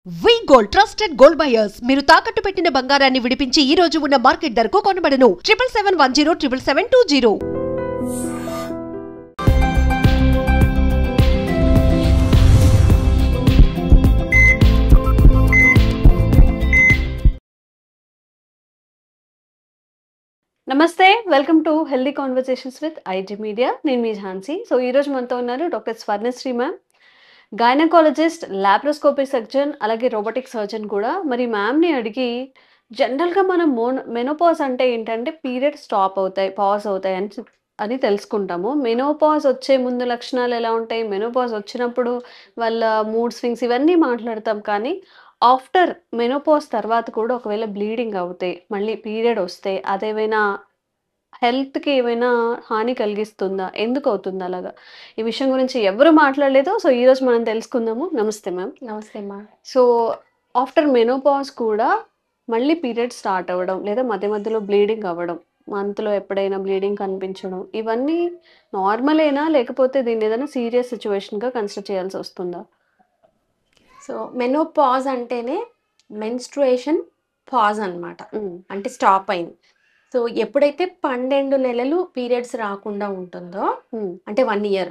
వి gold trusted gold buyers మీరు తాకట్టు పెట్టిన బంగారాన్ని విడిపించి ఈ రోజు ఉన్న మార్కెట్ ధరకు కొనబడను 7771077220. నమస్తే, welcome to healthy conversations with IT media. నేను మీ ఝాన్సీ. సో ఈరోజు మనతో ఉన్నారు doctor Swarnasri ma'am, gynaecologist, laparoscopy surgeon, అలాగే రోబోటిక్ సర్జన్ కూడా. మరి మ్యామ్ని అడిగి జనరల్గా మనం మెనోపాజ్ అంటే ఏంటంటే పీరియడ్ స్టాప్ అవుతాయి, పాజ్ అవుతాయి అని తెలుసుకుంటాము. మెనోపాజ్ వచ్చే ముందు లక్షణాలు ఎలా ఉంటాయి, మెనోపాజ్ వచ్చినప్పుడు వాళ్ళ మూడ్ స్వింగ్స్ ఇవన్నీ మాట్లాడతాం. కానీ ఆఫ్టర్ మెనోపాజ్ తర్వాత కూడా ఒకవేళ బ్లీడింగ్ అవుతాయి, మళ్ళీ పీరియడ్ వస్తే అదేమైనా హెల్త్కి ఏమైనా హాని కలిగిస్తుందా, ఎందుకు అవుతుంది అలాగా? ఈ విషయం గురించి ఎవరు మాట్లాడలేదు. సో ఈరోజు మనం తెలుసుకుందాము. నమస్తే మ్యామ్. నమస్తే మా. సో ఆఫ్టర్ మెనోపాజ్ కూడా మళ్ళీ పీరియడ్ స్టార్ట్ అవ్వడం, లేదా మధ్య మధ్యలో బ్లీడింగ్ అవ్వడం, మంత్లో ఎప్పుడైనా బ్లీడింగ్ కనిపించడం, ఇవన్నీ నార్మలేనా, లేకపోతే దీన్ని ఏదైనా సీరియస్ సిచ్యువేషన్గా కన్సిడర్ చేయాల్సి వస్తుందా? సో మెనోపాజ్ అంటేనే మెన్స్ట్రుయేషన్ పాజ్ అన్నమాట, అంటే స్టాప్ అయింది. సో ఎప్పుడైతే 12 నెలలు పీరియడ్స్ రాకుండా ఉంటుందో, అంటే 1 ఇయర్,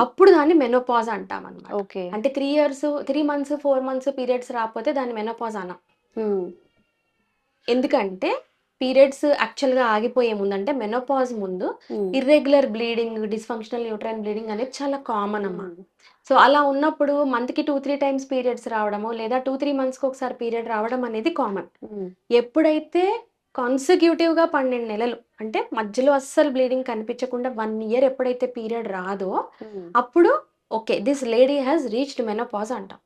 అప్పుడు దాన్ని మెనోపాజ్ అంటాం అన్నమాట. ఓకే. అంటే 3 మంత్స్ 4 మంత్స్ పీరియడ్స్ రాకపోతే దాన్ని మెనోపాజ్ అనం. ఎందుకంటే పీరియడ్స్ యాక్చువల్గా ఆగిపోయే ముందు, అంటే మెనోపాజ్ ముందు irregular bleeding, dysfunctional uterine bleeding అనేది చాలా కామన్ అమ్మా. సో అలా ఉన్నప్పుడు మంత్కి 2-3 టైమ్స్ పీరియడ్స్ రావడము, లేదా 2-3 మంత్స్కి ఒకసారి పీరియడ్ రావడం అనేది కామన్. ఎప్పుడైతే కాన్సిక్యూటివ్గా 12 నెలలు, అంటే మధ్యలో అస్సలు బ్లీడింగ్ కనిపించకుండా 1 ఇయర్ ఎప్పుడైతే పీరియడ్ రాదో, అప్పుడు okay, this lady has reached menopause అంటాం.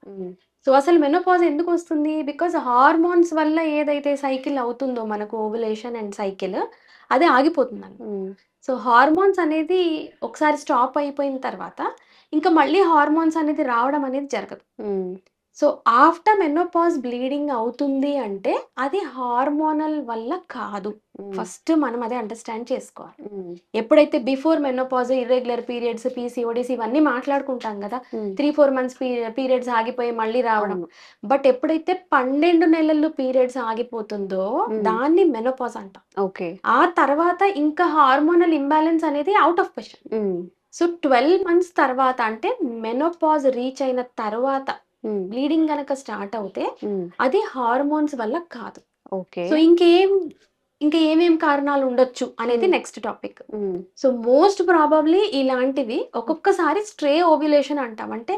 సో అసలు మెనోపాజ్ ఎందుకు వస్తుంది? బికాజ్ హార్మోన్స్ వల్ల ఏదైతే సైకిల్ అవుతుందో మనకు, ఓవులేషన్ అండ్ సైకిల్, అదే ఆగిపోతుందండి. సో హార్మోన్స్ అనేది ఒకసారి స్టాప్ అయిపోయిన తర్వాత ఇంకా మళ్ళీ హార్మోన్స్ అనేది రావడం అనేది జరగదు. సో ఆఫ్టర్ మెనోపాజ్ బ్లీడింగ్ అవుతుంది అంటే అది హార్మోనల్ వల్ల కాదు. ఫస్ట్ మనం అదే అండర్స్టాండ్ చేసుకోవాలి. ఎప్పుడైతే before menopause irregular periods, PCOD is ఇవన్నీ మాట్లాడుకుంటాం కదా, 3-4 మంత్స్ పీరియడ్స్ ఆగిపోయి మళ్ళీ రావడం. బట్ ఎప్పుడైతే 12 నెలలు పీరియడ్స్ ఆగిపోతుందో దాన్ని మెనోపాజ్ అంటాం. ఓకే. ఆ తర్వాత ఇంకా హార్మోనల్ ఇంబ్యాలెన్స్ అనేది out of question. So 12 months తర్వాత, అంటే మెనోపాజ్ రీచ్ అయిన తర్వాత బ్లీడింగ్ గనక స్టార్ట్ అవుతే అది హార్మోన్స్ వల్ల కాదు. ఓకే. సో ఇంకా ఏమేం కారణాలు ఉండొచ్చు అనేది next topic. So most probably ఇలాంటివి ఒక్కొక్కసారి స్ట్రే ఓవ్యులేషన్ అంటాం. అంటే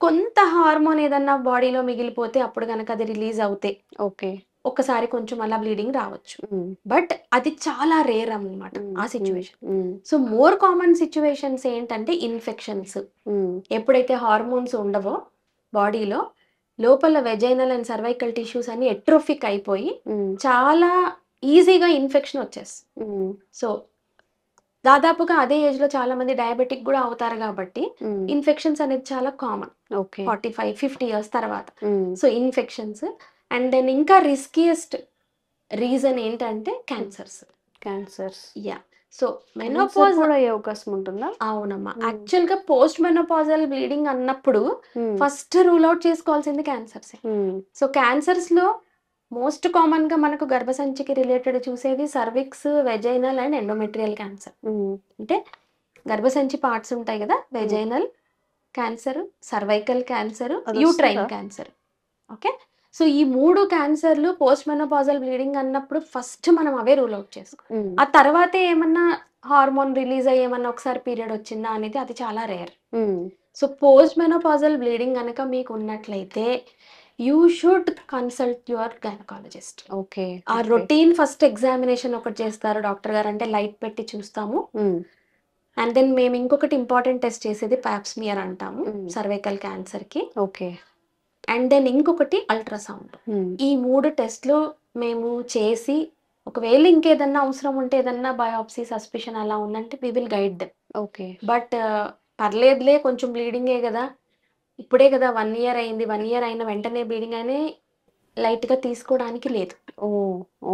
కొంత హార్మోన్ ఏదన్నా బాడీలో మిగిలిపోతే అప్పుడు గనక అది రిలీజ్ అవుతే ఓకే, ఒక్కసారి కొంచెం అలా బ్లీడింగ్ రావచ్చు. బట్ అది చాలా రేర్ అన్నమాట ఆ situation. So more common situations ఏంటంటే ఇన్ఫెక్షన్స్. ఎప్పుడైతే హార్మోన్స్ ఉండవో బాడీలో, లోపల వెజైనల్ అండ్ సర్వైకల్ టిష్యూస్ అన్ని ఎట్రోఫిక్ అయిపోయి చాలా ఈజీగా ఇన్ఫెక్షన్ వచ్చేస్తుంది. సో దాదాపుగా అదే ఏజ్ లో చాలా మంది డయాబెటిక్ కూడా అవుతారు కాబట్టి ఇన్ఫెక్షన్స్ అనేది చాలా కామన్ 45-50 ఇయర్స్ తర్వాత. సో ఇన్ఫెక్షన్స్, అండ్ దెన్ ఇంకా రిస్కియస్ట్ రీజన్ ఏంటంటే క్యాన్సర్స్. యా. సో మెనోపాజ్ కూడా అయ్యే అవకాశం ఉంటుందా? అవునమ్మా. యాక్చువల్ గా పోస్ట్ మెనోపాజల్ బ్లీడింగ్ అన్నప్పుడు ఫస్ట్ రూల్ అవుట్ చేసుకోవాల్సింది క్యాన్సర్స్. సో క్యాన్సర్స్ లో మోస్ట్ కామన్ గా మనకు గర్భసంచికి రిలేటెడ్ చూసేది cervix, vaginal and endometrial cancer. అంటే గర్భసంచి పార్ట్స్ ఉంటాయి కదా, vaginal cancer, cervical cancer, uterine cancer. Okay. So ఈ 3 క్యాన్సర్లు పోస్ట్ మెనోపాజల్ బ్లీడింగ్ అన్నప్పుడు ఫస్ట్ మనం అవే రూల్ అవుట్ చేసుకోవాలి. ఆ తర్వాతే ఏమన్నా హార్మోన్ రిలీజ్ అయ్యి ఏమన్నా ఒకసారి పీరియడ్ వచ్చిందా అనేది అది చాలా rare. So post menopausal bleeding కనుక మీకు ఉన్నట్లయితే you should consult your gynaecologist. Okay. ఆ రొటీన్ ఫస్ట్ ఎగ్జామినేషన్ ఒకటి చేస్తారు డాక్టర్ గారు, అంటే లైట్ పెట్టి చూస్తాము. అండ్ దెన్ మేము ఇంకొకటి ఇంపార్టెంట్ టెస్ట్ చేసేది పాప్స్మియర్ అంటాము సర్వైకల్ క్యాన్సర్ కి. ఓకే. అండ్ దెన్ ఇంకొకటి అల్ట్రాసౌండ్. ఈ 3 టెస్ట్లు మేము చేసి, ఒకవేళ ఇంకేదన్నా అవసరం ఉంటే ఏదన్నా బయాప్సీ సస్పిషన్ అలా ఉందంటే we will guide them. Okay. But పర్లేదులే కొంచెం బ్లీడింగే కదా, ఇప్పుడే కదా 1 ఇయర్ అయింది, 1 ఇయర్ అయిన వెంటనే బ్లీడింగ్ అని లైట్ గా తీసుకోవడానికి లేదు.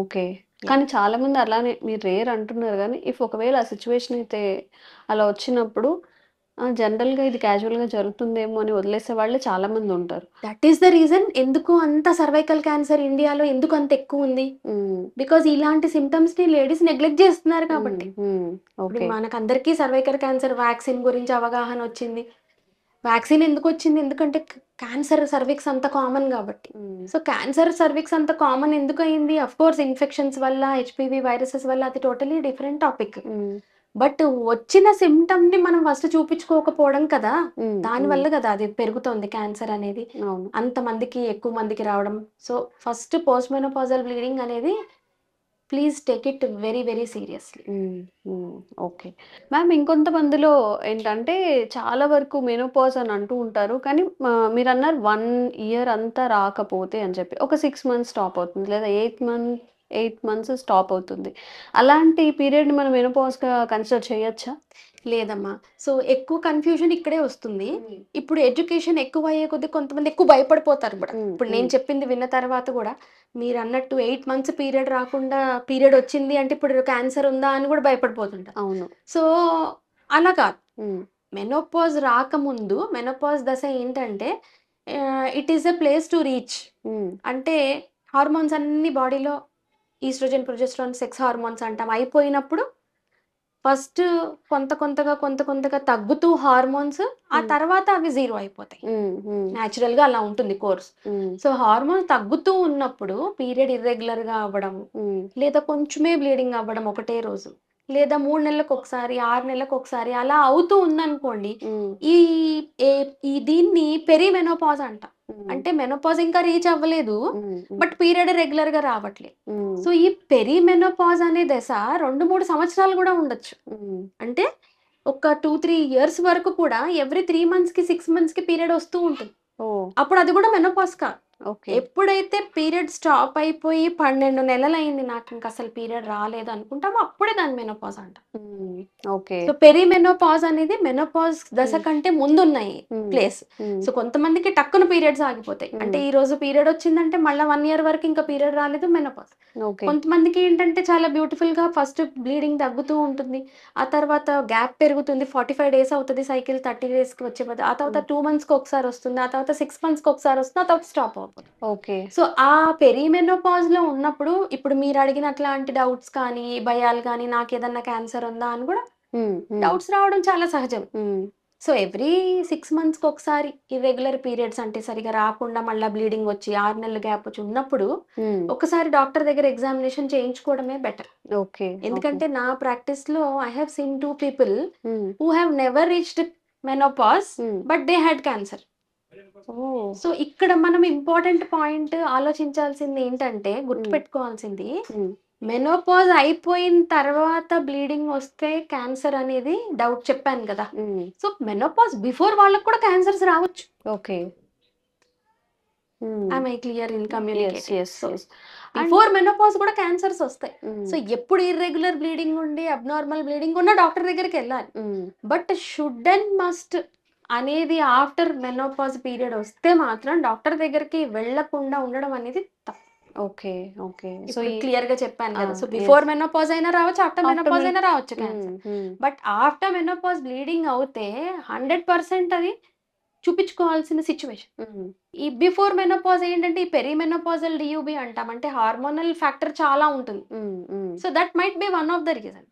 ఓకే. కానీ చాలా మంది అలానే, మీరు రేర్ అంటున్నారు కానీ ఇఫ్ ఒకవేళ ఆ సిచ్యువేషన్ అయితే అలా వచ్చినప్పుడు జనరల్ గా ఇది క్యాజువల్ గా జరుగుతుందేమో అని వదిలేసే వాళ్ళే చాలా మంది ఉంటారు. దట్ ఈస్ ద రీజన్ ఎందుకు అంత సర్వైకల్ క్యాన్సర్ ఇండియాలో ఎందుకు అంత ఎక్కువ ఉంది. బికాజ్ ఇలాంటి సిమ్టమ్స్ ని లేడీస్ నెగ్లెక్ట్ చేస్తున్నారు కాబట్టి. ఇప్పుడు ఓకే. మనకందరికీ సర్వైకల్ క్యాన్సర్ వ్యాక్సిన్ గురించి అవగాహన వచ్చింది. వ్యాక్సిన్ ఎందుకు వచ్చింది? ఎందుకంటే క్యాన్సర్ సర్విక్స్ అంత కామన్ కాబట్టి. సో క్యాన్సర్ సర్విక్స్ అంత కామన్ ఎందుకు అయింది? అఫ్ కోర్స్ ఇన్ఫెక్షన్స్ వల్ల, హెచ్పివి వైరసెస్ వల్ల, అది టోటలీ డిఫరెంట్ టాపిక్. బట్ వచ్చిన సిమ్టమ్ ని మనం ఫస్ట్ చూపించుకోకపోవడం కదా, దాని వల్ల కదా అది పెరుగుతోంది క్యాన్సర్ అనేది, అవును. అంతమందికి ఎక్కువ మందికి రావడం. So first post menopausal bleeding అనేది please take it very very seriously. Okay ma'am, ఇంకొంతమందిలో ఏంటంటే చాలా వరకు మెనోపాజ్ అని అంటూ ఉంటారు, కానీ మీరు అన్నారు 1 year అంతా రాకపోతే అని చెప్పి ఒక 6 months స్టాప్ అవుతుంది, లేదా 8 months స్టాప్ అవుతుంది. అలాంటి పీరియడ్ మనం మెనోపాజ్గా కన్సిడర్ చేయొచ్చా? లేదమ్మా. సో ఎక్కువ కన్ఫ్యూజన్ ఇక్కడే వస్తుంది. ఇప్పుడు ఎడ్యుకేషన్ ఎక్కువ అయ్యే కొద్దీ కొంతమంది ఎక్కువ భయపడిపోతారు కూడా. ఇప్పుడు నేను చెప్పింది విన్న తర్వాత కూడా మీరు అన్నట్టు 8 months పీరియడ్ రాకుండా పీరియడ్ వచ్చింది అంటే ఇప్పుడు క్యాన్సర్ ఉందా అని కూడా భయపడిపోతుంటారు. అవును. సో అలా కాదు. మెనోపాజ్ రాకముందు మెనోపాజ్ దశ ఏంటంటే it is a place to reach. అంటే హార్మోన్స్ అన్ని బాడీలో ఈస్ట్రోజన్, ప్రొజెస్ట్రాన్, సెక్స్ హార్మోన్స్ అంటాం అయిపోయినప్పుడు ఫస్ట్ కొంతగా తగ్గుతూ హార్మోన్స్, ఆ తర్వాత అవి జీరో అయిపోతాయి. న్యాచురల్ గా అలా ఉంటుంది కోర్స్. సో హార్మోన్స్ తగ్గుతూ ఉన్నప్పుడు పీరియడ్ ఇర్రెగ్యులర్ గా అవ్వడం, లేదా కొంచెమే బ్లీడింగ్ అవ్వడం ఒకటే రోజు, లేదా 3 నెలలకు ఒకసారి, 6 నెలలకు ఒకసారి అలా అవుతూ ఉందనుకోండి, ఈ ఈ దీన్ని పెరిమెనోపాజ్ అంట. అంటే మెనోపాజ్ ఇంకా రీచ్ అవ్వలేదు, బట్ పీరియడ్ రెగ్యులర్ గా రావట్లేదు. సో ఈ పెరిమెనోపాజ్ అనే దశ 2-3 సంవత్సరాలు కూడా ఉండొచ్చు. అంటే ఒక 2-3 years వరకు కూడా ఎవ్రీ 3 months కి 6 months కి పీరియడ్ వస్తూ ఉంటుంది. అప్పుడు అది కూడా మెనోపాజ్ కాదు. ఎప్పుడైతే పీరియడ్ స్టాప్ అయిపోయి 12 నెలలు అయింది నాకు ఇంకా అసలు పీరియడ్ రాలేదు అనుకుంటామో అప్పుడే దాని మెనోపాజ్ అంట. సో పెరిమెనోపాజ్ అనేది మెనోపాజ్ దశ కంటే ముందున్నాయి ప్లేస్. సో కొంతమందికి టక్కున పీరియడ్స్ ఆగిపోతాయి. అంటే ఈ రోజు పీరియడ్ వచ్చిందంటే మళ్ళీ 1 year వరకు ఇంకా పీరియడ్ రాలేదు, మెనోపాజ్. కొంతమందికి ఏంటంటే చాలా బ్యూటిఫుల్ గా ఫస్ట్ బ్లీడింగ్ తగ్గుతూ ఉంటుంది, ఆ తర్వాత గ్యాప్ పెరుగుతుంది, 45 days అవుతుంది సైకిల్, 30 days కి వచ్చే బదులు ఆ తర్వాత 2 months కి ఒకసారి వస్తుంది, ఆ తర్వాత 6 months కి ఒకసారి వస్తుంది, ఆ తర్వాత స్టాప్ అవుతుంది. సో ఆ పెరిమెనోపాజ్ లో ఉన్నప్పుడు ఇప్పుడు మీరు అడిగిన అట్లాంటి డౌట్స్ కానీ, భయాలు కానీ, నాకు ఏదన్నా క్యాన్సర్ ఉందా అని కూడా డౌట్స్ రావడం చాలా సహజం. సో ఎవ్రీ 6 months కి ఒకసారి ఇర్రెగ్యులర్ పీరియడ్స్ అంటే సరిగా రాకుండా మళ్ళీ బ్లీడింగ్ వచ్చి 6 నెలల గ్యాప్ వచ్చి ఉన్నప్పుడు ఒకసారి డాక్టర్ దగ్గర ఎగ్జామినేషన్ చేయించుకోవడమే బెటర్. ఎందుకంటే నా ప్రాక్టీస్ లో I have seen 2 people who have never reached menopause but they had cancer. So ఇక్కడ మనం ఇంపార్టెంట్ పాయింట్ ఆలోచించాల్సింది ఏంటంటే, గుర్తుపెట్టుకోవాల్సింది, మెనోపాజ్ అయిపోయిన తర్వాత బ్లీడింగ్ వస్తే క్యాన్సర్ అనేది డౌట్ చెప్పాను కదా. సో మెనోపాజ్ బిఫోర్ వాళ్ళకు కూడా క్యాన్సర్స్ రావచ్చు. Am I clear in communicating? Before menopause కూడా క్యాన్సర్స్ వస్తాయి. సో ఎప్పుడు ఇర్రెగ్యులర్ బ్లీడింగ్ ఉండి అబ్నార్మల్ బ్లీడింగ్ ఉన్న డాక్టర్ దగ్గరికి వెళ్ళాలి. బట్ షుడ్ అండ్ మస్ట్ అనేది ఆఫ్టర్ మెనోపాజ్ పీరియడ్ వస్తే మాత్రం డాక్టర్ దగ్గరికి వెళ్లకుండా ఉండడం అనేది తప్పు. సో క్లియర్ గా చెప్పాను కదా. సో బిఫోర్ మెనోపాజ్ అయినా రావచ్చు, ఆఫ్టర్ మెనోపాజ్ అయినా రావచ్చు cancer. But after menopause bleeding అవుతే 100% అది చూపించుకోవాల్సిన సిచ్యువేషన్. ఈ బిఫోర్ మెనోపాజ్ ఏంటంటే ఈ పెరిమెనోపాజల్ డియూబి అంటాం, అంటే హార్మోనల్ ఫ్యాక్టర్ చాలా ఉంటుంది. So that might be one of the reason.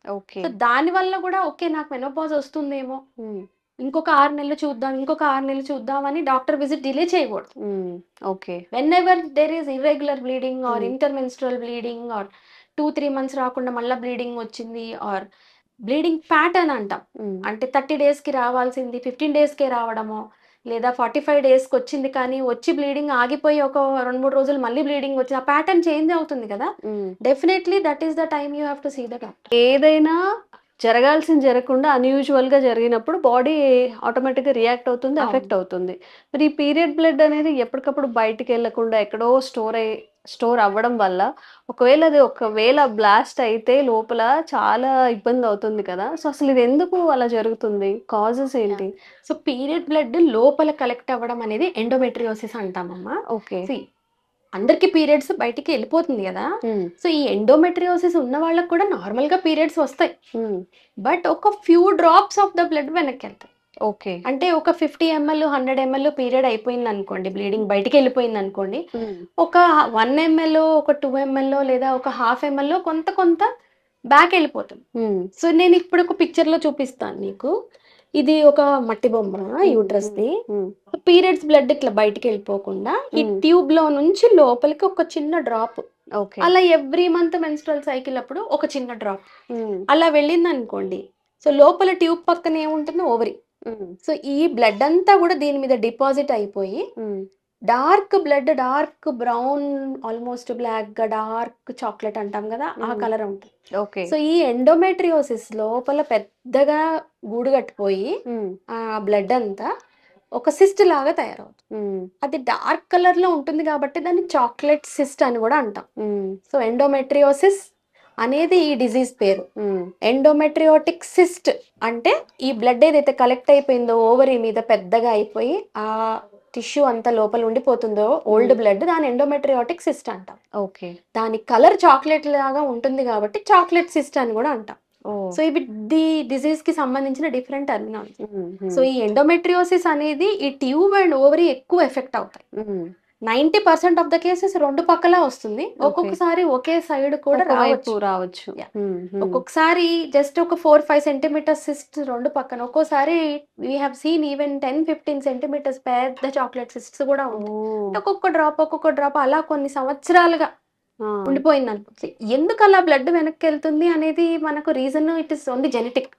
So దాని వల్ల కూడా ఓకే నాకు మెనోపాజ్ వస్తుందేమో, ఇంకొక 6 నెలలు చూద్దాం, ఇంకొక 6 నెలలు చూద్దాం అని డాక్టర్ విజిట్ డిలే చేయకూడదు. Whenever there is irregular bleeding or intermenstrual bleeding or 2-3 months రాకుండా మళ్ళీ బ్లీడింగ్ వచ్చింది, ఆర్ బ్లీడింగ్ ప్యాటర్న్ అంటాం, అంటే 30 days కి రావాల్సింది 15 days కే రావడమో, లేదా 45 days కి వచ్చింది కానీ వచ్చి బ్లీడింగ్ ఆగిపోయి ఒక 2-3 రోజులు మళ్ళీ బ్లీడింగ్ వచ్చి ఆ ప్యాటర్న్ చేంజ్ అవుతుంది కదా. Definitely that is the time you have to see the doctor. ఏదైనా జరగాల్సింది జరగకుండా అన్యూజువల్ గా జరిగినప్పుడు బాడీ ఆటోమేటిక్ గా రియాక్ట్ అవుతుంది, ఎఫెక్ట్ అవుతుంది. మరి ఈ పీరియడ్ బ్లడ్ అనేది ఎప్పటికప్పుడు బయటికి వెళ్ళకుండా ఎక్కడో స్టోర్ అవ్వడం వల్ల ఒకవేళ బ్లాస్ట్ అయితే లోపల చాలా ఇబ్బంది అవుతుంది కదా. సో అసలు ఇది ఎందుకు అలా జరుగుతుంది, కాజెస్ ఏంటి? సో పీరియడ్ బ్లడ్ లోపల కలెక్ట్ అవ్వడం అనేది ఎండోమెట్రియోసిస్ అంటామమ్మా. అందరికి పీరియడ్స్ బయటికి వెళ్ళిపోతుంది కదా. సో ఈ ఎండోమెట్రియోసిస్ ఉన్న వాళ్ళకి కూడా నార్మల్ గా పీరియడ్స్ వస్తాయి, బట్ ఒక few drops of the blood వెనక్కి వెళ్తాయి. ఓకే. అంటే ఒక 50 ml 100 ml పీరియడ్ అయిపోయింది అనుకోండి, బ్లీడింగ్ బయటికి వెళ్ళిపోయింది అనుకోండి, ఒక 1 ml ఒక 2 ml లేదా ఒక హాఫ్ ml కొంత కొంత బ్యాక్ వెళ్ళిపోతుంది. సో నేను ఇప్పుడు ఒక పిక్చర్ లో చూపిస్తాను నీకు. ఇది ఒక మట్టి బొమ్మ యూట్రస్ ది. పీరియడ్స్ బ్లడ్ ఇట్లా బయటికి వెళ్ళిపోకుండా ఈ ట్యూబ్ లో నుంచి లోపలికి ఒక చిన్న డ్రాప్, ఓకే. అలా ఎవ్రీ మంత్ మెన్స్ట్రల్ సైకిల్ అప్పుడు ఒక చిన్న డ్రాప్ అలా వెళ్ళింది అనుకోండి. సో లోపల ట్యూబ్ పక్కన ఏముంటుందో ఓవరీ. సో ఈ బ్లడ్ అంతా కూడా దీని మీద డిపాజిట్ అయిపోయి dark blood, dark brown, almost black గా డార్క్ చాక్లెట్ అంటాం కదా, ఆ కలర్ ఉంటుంది. ఓకే. సో ఈ ఎండోమెట్రియోసిస్ లోపల పెద్దగా గూడు కట్టిపోయి ఆ బ్లడ్ అంతా ఒక సిస్ట్ లాగా తయారవుతుంది. అది డార్క్ కలర్ లో ఉంటుంది కాబట్టి దాన్ని చాక్లెట్ సిస్ట్ అని కూడా అంటాం. సో ఎండోమెట్రియోసిస్ అనేది ఈ డిజీజ్ పేరు. ఎండోమెట్రియోటిక్ సిస్ట్ అంటే ఈ బ్లడ్ ఏదైతే కలెక్ట్ అయిపోయిందో ఓవరీ మీద పెద్దగా అయిపోయి ఆ టిష్యూ అంతా లోపల ఉండిపోతుందో ఓల్డ్ బ్లడ్, దాని ఎండోమెట్రియోటిక్ సిస్ట్ అంటాం. ఓకే. దాని కలర్ చాక్లెట్ లాగా ఉంటుంది కాబట్టి చాక్లెట్ సిస్ట్ అని కూడా అంటాం. సో ఇవి డిజీజ్ కి సంబంధించిన డిఫరెంట్ టర్మినాలజీ. సో ఈ ఎండోమెట్రియోసిస్ అనేది ఈ ట్యూబ్ అండ్ ఓవరీ ఎక్కువ ఎఫెక్ట్ అవుతాయి. 90% ఆఫ్ ద కేసెస్ రెండు పక్కలా వస్తుంది. ఒక్కొక్కసారి ఒకే సైడ్ కూడా రావచ్చు. ఒక్కొక్కసారి జస్ట్ ఒక 4-5 సెంటీమీటర్స్ సిస్ట్ రెండు పక్కన, ఒక్కోసారి we have seen even 10-15 centimetres పెద్ద చాక్లెట్ సిస్ట్స్ కూడా ఉంటాయి. ఒక్కొక్క డ్రాప్ అలా కొన్ని సంవత్సరాలుగా ఉండిపోయింది అనుకోండి. ఎందుకు అలా బ్లడ్ వెనక్కి వెళ్తుంది అనేది మనకు reason it is only genetic.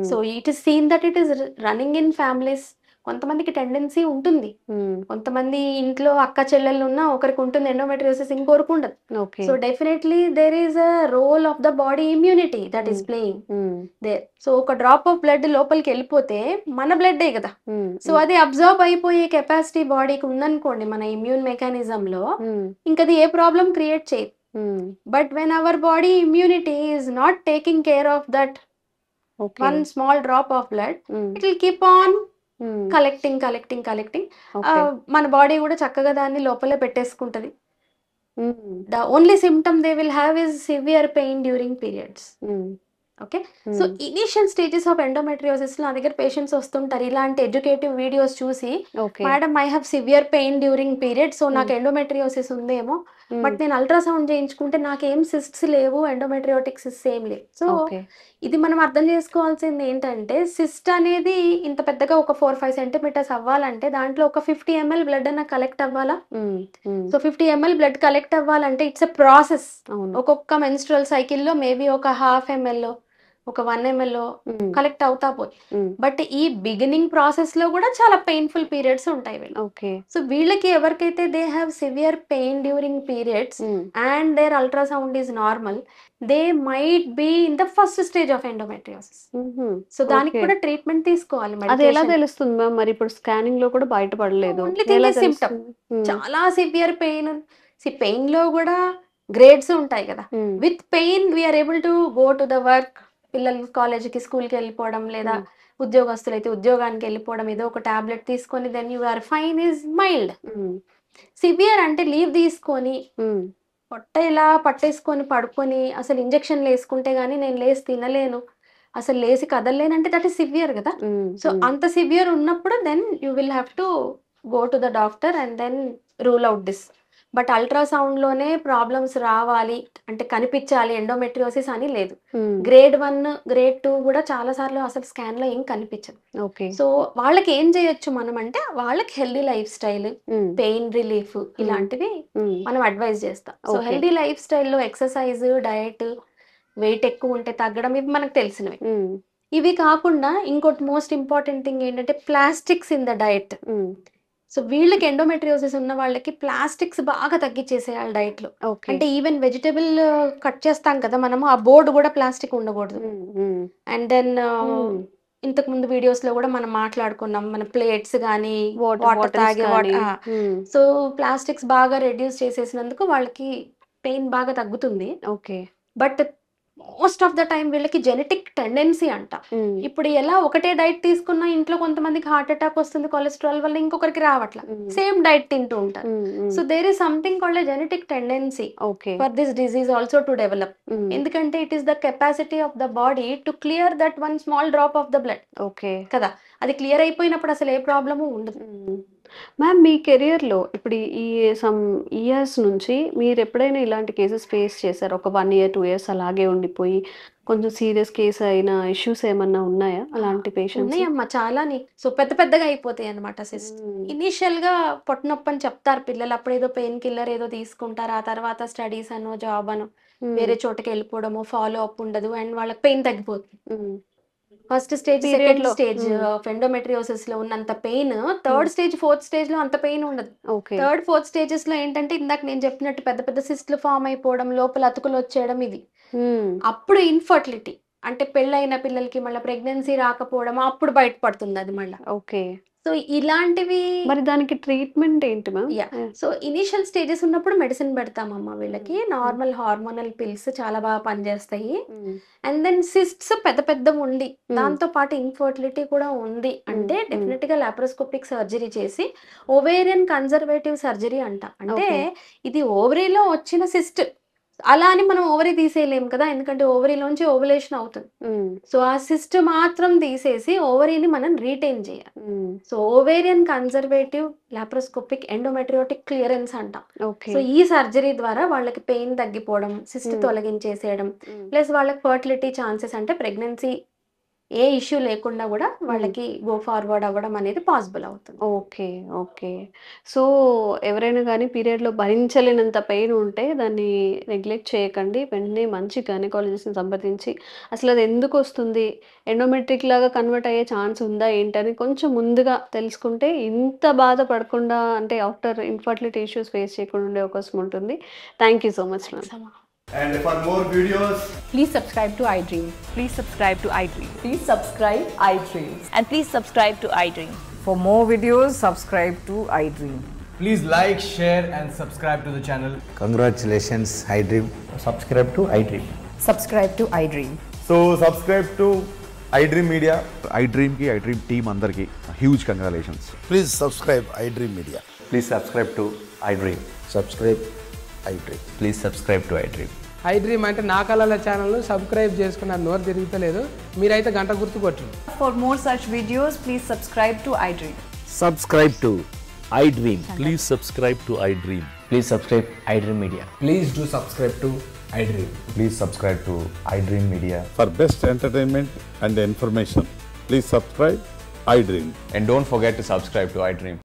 So it is seen that it is running in families. కొంతమందికి టెండెన్సీ ఉంటుంది, కొంతమంది ఇంట్లో అక్క చెల్లెళ్ళు ఉన్నా ఒకరికి ఉంటుంది ఎండోమెట్రియోసిస్, ఇంకొకరికి ఉండదు. So definitely there is a role of the body immunity that is playing there. So ఒక డ్రాప్ ఆఫ్ బ్లడ్ లోపలికి వెళ్ళిపోతే మన బ్లడ్డే కదా, సో అది అబ్జర్వ్ అయిపోయే కెపాసిటీ బాడీకి ఉందనుకోండి మన ఇమ్యూన్ మెకానిజం లో, ఇంకది ఏ ప్రాబ్లం క్రియేట్ చేయదు. But when our body immunity is not taking care of that one small drop of blood, it will keep on collecting. మన బాడీ కూడా చక్కగా దాన్ని లోపలే పెట్టేసుకుంటది. The only symptom they will have is severe pain during periods. Okay. So initial stages of endometriosis నా దగ్గర patients వస్తుంటారు ఇలాంటి ఎడ్యుకేటివ్ వీడియోస్ చూసి, madam I have severe pain during period, so నాకు ఎండోమెట్రియోసిస్ ఉందేమో, బట్ నేను అల్ట్రాసౌండ్ చేయించుకుంటే నాకేం సిస్ట్స్ లేవు, ఎండోమెట్రియోటిక్ సిస్ట్స్ ఏం లేవు. సో ఇది మనం అర్థం చేసుకోవాల్సింది ఏంటంటే, సిస్ట్ అనేది ఇంత పెద్దగా ఒక 4-5 సెంటీమీటర్స్ అవ్వాలంటే దాంట్లో ఒక 50 ml బ్లడ్ అన్న కలెక్ట్ అవ్వాలా. సో 50 ml బ్లడ్ కలెక్ట్ అవ్వాలంటే ఇట్స్ ఎ ప్రాసెస్. ఒక్కొక్క మెన్స్ట్రల్ సైకిల్లో మేబీ ఒక హాఫ్ ml ఒక 1 ml కలెక్ట్ అవుతా పోతుంది. బట్ ఈ బిగినింగ్ ప్రాసెస్ లో కూడా చాలా పెయిన్ఫుల్ పీరియడ్స్ ఉంటాయి వీళ్ళు. సో వీళ్ళకి ఎవరికైతే they have severe pain during periods and their ultrasound is normal, they might be in the first stage of endometriosis. So దానికి కూడా ట్రీట్మెంట్ తీసుకోవాలి. అది ఎలా తెలుస్తుంది మ్యామ్? మరి ఇప్పుడు స్కానింగ్ లో కూడా బయటపడలేదు. సిమ్టమ్ చాలా సివియర్ పెయిన్. పెయిన్ లో కూడా గ్రేడ్స్ ఉంటాయి కదా. With pain we are able to go to the work, పిల్లలు కాలేజీకి స్కూల్కి వెళ్ళిపోవడం, లేదా ఉద్యోగస్తులు అయితే ఉద్యోగానికి వెళ్ళిపోవడం, ఏదో ఒక టాబ్లెట్ తీసుకొని then you are fine is mild. Severe అంటే లీవ్ తీసుకొని పొట్ట ఇలా పట్టేసుకొని పడుకొని అసలు ఇంజక్షన్లు వేసుకుంటే గానీ నేను లేసి తినలేను, అసలు లేసి కదలలేనంటే దట్ ఈస్ సివియర్ కదా. సో అంత సివియర్ ఉన్నప్పుడు then you will have to go to the doctor and then rule out this. But ultrasound లోనే ప్రాబ్లమ్స్ రావాలి అంటే కనిపించాలి ఎండోమెట్రియోసిస్ అని లేదు. గ్రేడ్ 1 గ్రేడ్ 2 కూడా చాలా సార్లు అసలు స్కాన్ లో ఏం కనిపించదు. సో వాళ్ళకి ఏం చేయొచ్చు మనం అంటే, వాళ్ళకి healthy life style, pain relief ఇలాంటివి మనం అడ్వైజ్ చేస్తాం. సో హెల్దీ లైఫ్ స్టైల్లో ఎక్సర్సైజ్, డయట్, వెయిట్ ఎక్కువ ఉంటే తగ్గడం, ఇవి మనకు తెలిసినవి. ఇవి కాకుండా ఇంకోటి మోస్ట్ ఇంపార్టెంట్ థింగ్ ఏంటంటే plastics in the diet. So వీళ్ళకి ఎండోమెట్రియోసిస్ ఉన్న వాళ్ళకి ప్లాస్టిక్స్ బాగా తగ్గించేసేయాలి డైట్ లో. అంటే ఈవెన్ వెజిటబుల్ కట్ చేస్తాం కదా మనము, ఆ బోర్డు కూడా ప్లాస్టిక్ ఉండకూడదు. అండ్ దెన్ ఇంతకు ముందు వీడియోస్ లో కూడా మనం మాట్లాడుకున్నాం, మన ప్లేట్స్ కానీ వాటర్ తాగే సో ప్లాస్టిక్స్ బాగా రెడ్యూస్ చేసేసినందుకు వాళ్ళకి పెయిన్ బాగా తగ్గుతుంది. But most of the time వీళ్ళకి జెనెటిక్ టెండెన్సీ అంట. ఇప్పుడు ఎలా ఒకటే డైట్ తీసుకున్నా ఇంట్లో కొంతమందికి హార్ట్ అటాక్ వస్తుంది కొలెస్ట్రాల్ వల్ల, ఇంకొకరికి రావట్లా, సేమ్ డైట్ తింటూ ఉంటారు. So there is something called genetic tendency for this disease also to develop. ఎందుకంటే it is the capacity of the body to clear that one small drop of the blood కదా. అది clear అయిపోయినప్పుడు అసలు ఏ problem ఉండదు. Ma'am మీ కెరియర్లో ఇప్పుడు ఈ some years నుంచి మీరు ఎప్పుడైనా ఇలాంటి కేసెస్ ఫేస్ చేశారు? ఒక 1 year 2 years అలాగే ఉండిపోయి కొంచెం సీరియస్ కేసు అయిన ఇష్యూస్ ఏమన్నా ఉన్నాయా అలాంటి పేషెంట్స్? ఉన్నాయమ్మా చాలానే. సో పెద్ద పెద్దగా అయిపోతాయి అనమాట సిస్ట్. ఇనీషియల్ గా పొట్టనొప్పి అని చెప్తారు పిల్లలు, అప్పుడు ఏదో పెయిన్ కిల్లర్ ఏదో తీసుకుంటారు, ఆ తర్వాత స్టడీస్ అనో జాబ్ అనో వేరే చోటకి వెళ్ళిపోవడమో, ఫాలో అప్ ఉండదు, అండ్ వాళ్ళకి పెయిన్ తగ్గిపోతుంది. First stage, second stage of endometriosis లో ఉన్నంత pain third stage, fourth stage లో అంత పెయిన్ ఉండదు. థర్డ్ ఫోర్త్ స్టేజెస్ లో ఏంటంటే ఇందాక నేను చెప్పినట్టు పెద్ద పెద్ద సిస్ట్లు ఫామ్ అయిపోవడం, లోపల అతుకులు వచ్చేయడం, ఇది అప్పుడు ఇన్ఫర్టిలిటీ అంటే పెళ్ళైన పిల్లలకి మళ్ళీ ప్రెగ్నెన్సీ రాకపోవడం అప్పుడు బయటపడుతుంది అది మళ్ళీ. సో ఇలాంటివి. మరి దానికి ట్రీట్మెంట్ ఏంటి మ్యామ్? సో ఇనిషియల్ స్టేజెస్ ఉన్నప్పుడు మెడిసిన్ పెడతామమ్మా వీళ్ళకి, నార్మల్ హార్మోనల్ పిల్స్ చాలా బాగా పనిచేస్తాయి. అండ్ దెన్ సిస్ట్స్ పెద్ద పెద్ద ఉండి దాంతో పాటు ఇన్ఫర్టిలిటీ కూడా ఉంది అంటే డెఫినెట్ గా లాప్రోస్కోపిక్ సర్జరీ చేసి, ఓవేరియన్ కన్జర్వేటివ్ సర్జరీ అంట. అంటే ఇది ఓవరీలో వచ్చిన సిస్ట్, అలా అని మనం ఓవరీ తీసేయలేము కదా, ఎందుకంటే ఓవరీలోంచి ఓవులేషన్ అవుతుంది. సో ఆ సిస్ట్ మాత్రం తీసేసి ఓవరీని మనం రీటైన్ చేయాలి. So ovarian conservative laparoscopic endometriotic clearance అంటాం. సో ఈ సర్జరీ ద్వారా వాళ్ళకి పెయిన్ తగ్గిపోవడం, సిస్ట్ తొలగించేసేయడం, ప్లస్ వాళ్ళకి ఫర్టిలిటీ ఛాన్సెస్ అంటే ప్రెగ్నెన్సీ ఏ ఇష్యూ లేకుండా కూడా వాళ్ళకి గో ఫార్వర్డ్ అవ్వడం అనేది పాసిబుల్ అవుతుంది. ఓకే. సో ఎవరైనా కానీ పీరియడ్లో భరించలేనంత పెయిన్ ఉంటే దాన్ని నెగ్లెక్ట్ చేయకండి. వెంటనే మంచి గైనకాలజిస్ట్ని సంప్రదించి అసలు అది ఎందుకు వస్తుంది, ఎండోమెట్రిక్ లాగా కన్వర్ట్ అయ్యే ఛాన్స్ ఉందా ఏంటని కొంచెం ముందుగా తెలుసుకుంటే ఇంత బాధపడకుండా, అంటే ఆఫ్టర్ ఇన్ఫర్టిలిటీ ఇష్యూస్ ఫేస్ చేయకుండా ఉండే అవకాశం ఉంటుంది. Thank you so much ma'am. And for more videos, Please subscribe to iDream. Please subscribe to iDream. Please subscribe iDream. And please subscribe to iDream. For more videos, subscribe to iDream. please like, share and subscribe to the channel. Congratulations, iDream. Subscribe to iDream. Subscribe to iDream. So subscribe to iDream Media. iDream ki iDream team andarki huge congratulations. Please subscribe iDream Media. Please subscribe to iDream. Subscribe iDream. Please subscribe to iDream. iDream అంటే నా కళల channel subscribe చేసుకున్నారు, నోరు తిరుగుతలేదు, మీరైతే గంట గుర్తు కొట్టండి. For more such videos, please subscribe to iDream. Subscribe to iDream. Please subscribe to iDream. Please subscribe iDream Media. Please do subscribe to iDream. Please subscribe to iDream Media. For best entertainment and information, please subscribe iDream. And don't forget to subscribe to iDream.